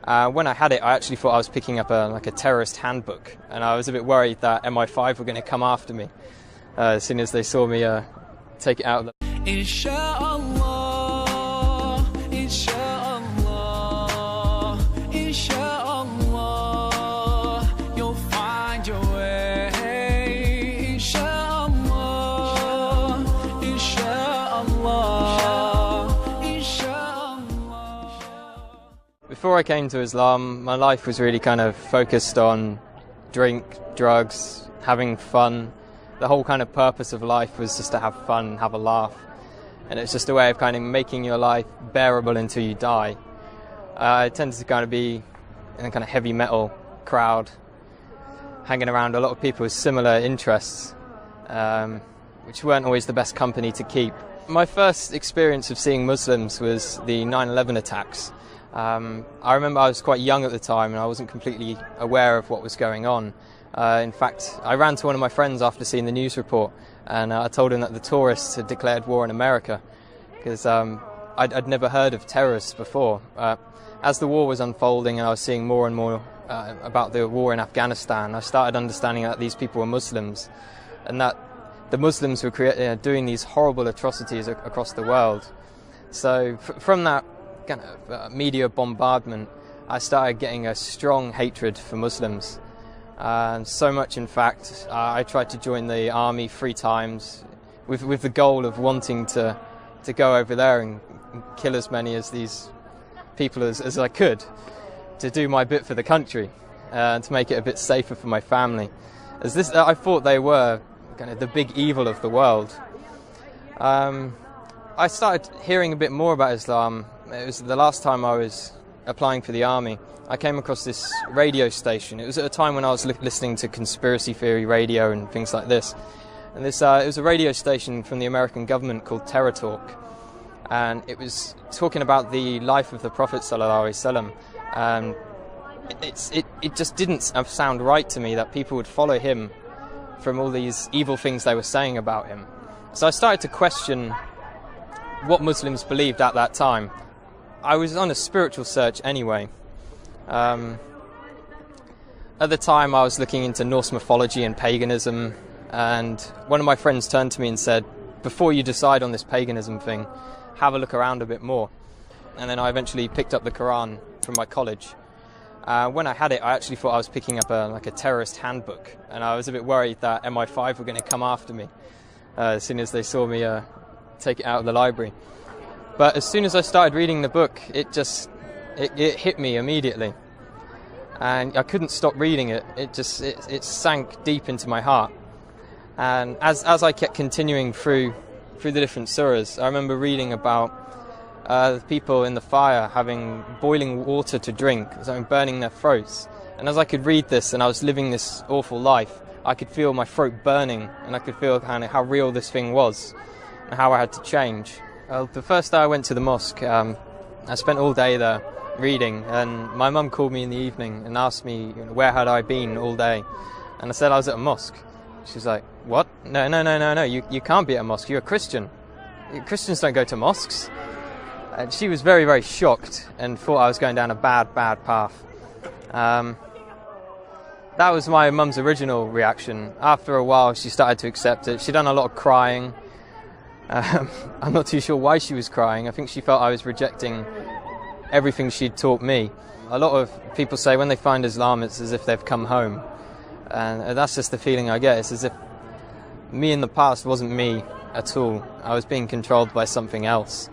When I had it, I actually thought I was picking up a terrorist handbook, and I was a bit worried that MI5 were going to come after me as soon as they saw me take it out of the... Inshallah, inshallah, inshallah, you'll find your way. Inshallah, inshallah, inshallah. Before I came to Islam, my life was really kind of focused on drink, drugs, having fun. The whole kind of purpose of life was just to have fun, have a laugh. And it's just a way of kind of making your life bearable until you die. I tended to kind of be in a kind of heavy metal crowd, hanging around a lot of people with similar interests, which weren't always the best company to keep. My first experience of seeing Muslims was the 9/11 attacks. I remember I was quite young at the time and I wasn't completely aware of what was going on. In fact, I ran to one of my friends after seeing the news report, and I told him that the tourists had declared war in America, because I'd never heard of terrorists before. As the war was unfolding and I was seeing more and more about the war in Afghanistan, I started understanding that these people were Muslims, and that the Muslims were doing these horrible atrocities across the world. So from that kind of media bombardment, I started getting a strong hatred for Muslims. So much, in fact, I tried to join the army 3 times with the goal of wanting to go over there and kill as many of these people as I could, to do my bit for the country, to make it a bit safer for my family. I thought they were kind of the big evil of the world. I started hearing a bit more about Islam. It was the last time I was applying for the army. I came across this radio station. It was at a time when I was listening to conspiracy theory radio and things like this. And it was a radio station from the American government called Terror Talk. And it was talking about the life of the Prophet ﷺ. And it just didn't sound right to me that people would follow him from all these evil things they were saying about him. So I started to question what Muslims believed at that time. I was on a spiritual search anyway. At the time I was looking into Norse mythology and paganism, and one of my friends turned to me and said, before you decide on this paganism thing, have a look around a bit more. And then I eventually picked up the Quran from my college. When I had it, I actually thought I was picking up a terrorist handbook, and I was a bit worried that MI5 were going to come after me as soon as they saw me take it out of the library. But as soon as I started reading the book, it hit me immediately, and I couldn't stop reading it. It sank deep into my heart. And as I kept continuing through the different surahs, I remember reading about the people in the fire having boiling water to drink, something burning their throats. And as I could read this and I was living this awful life, I could feel my throat burning, and I could feel kind of how real this thing was and how I had to change. The first day I went to the mosque, I spent all day there reading, and my mum called me in the evening and asked me where had I been all day, and I said I was at a mosque. She was like, what? No, you can't be at a mosque, you're a Christian. Christians don't go to mosques. And she was very, very shocked and thought I was going down a bad path. That was my mum's original reaction. After a while she started to accept it. She'd done a lot of crying. I'm not too sure why she was crying. I think she felt I was rejecting everything she'd taught me. A lot of people say when they find Islam, it's as if they've come home. And that's just the feeling I get. It's as if me in the past wasn't me at all. I was being controlled by something else.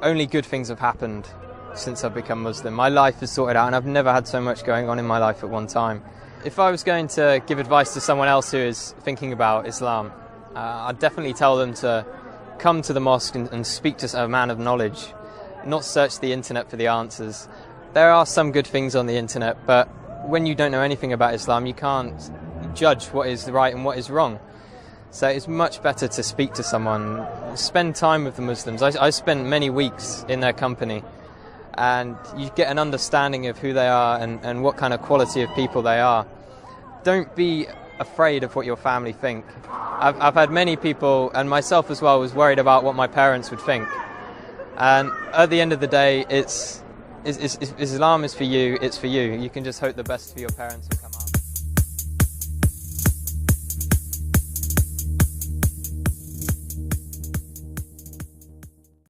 Only good things have happened since I've become Muslim. My life is sorted out, and I've never had so much going on in my life at one time. If I was going to give advice to someone else who is thinking about Islam, I'd definitely tell them to come to the mosque and speak to a man of knowledge, not search the internet for the answers. There are some good things on the internet, but when you don't know anything about Islam, you can't judge what is right and what is wrong. So it's much better to speak to someone, spend time with the Muslims. I spent many weeks in their company, and you get an understanding of who they are and what kind of quality of people they are. Don't be afraid of what your family think. I've had many people, and myself as well, was worried about what my parents would think. And at the end of the day, it's Islam is for you, it's for you. You can just hope the best for your parents will come out.